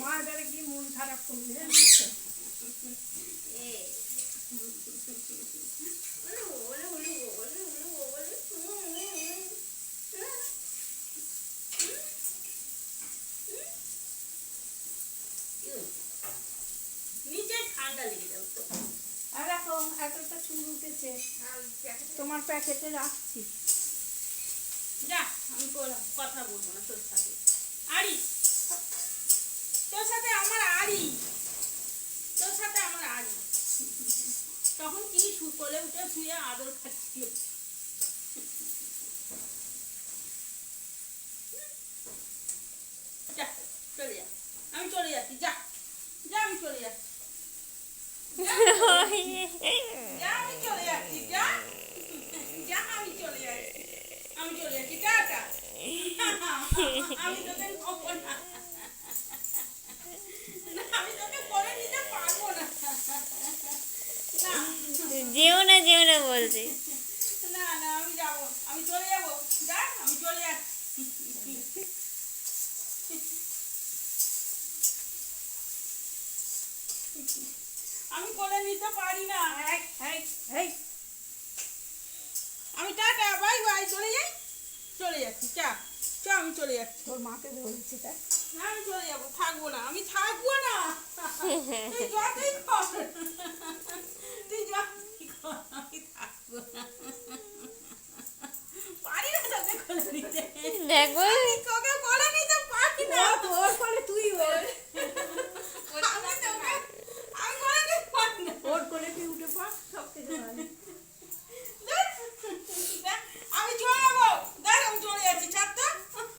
মা এবারে কি মন খারাপ করবে তোমার প্যাকেটে রাখছি। যা, আমি কথা বলবো না তোর সাথে। আড়ি তোর সাথে আমার আড়ি, তোর সাথে আমার আড়ি। তখন কি কোলে উঠে শুয়ে আদর খাচ্ছিল। যা চলে যা, আমি চলে যাচ্ছি। যা যা, আমি চলে যাচ্ছি। আমি চলে যাচ্ছি। যা যা, আমি চলে যাচ্ছি। আমি চলে যাচ্ছি। টাটা। আমি তোকে নেবো না, আমি তোকে করে নিতে পারবো না। যেও না বলছে। না না, আমি যাবো, আমি চলে যাবো। যা, আমি চলে যাচ্ছি। আমি করে নিতে পারি না। আমি টাটা, বাই বাই, চলে যাই। চলে যাচ্ছি। চা চ, আমি চলে যাচ্ছি। তোর মাকে বলেছি তাই না, আমি চলে যাবো, থাকবো না, আমি থাকবো না। তুই যতই কর, তুই যতই কর, আমি থাকবো না। পারি না তোকে করে দিতে। দেখো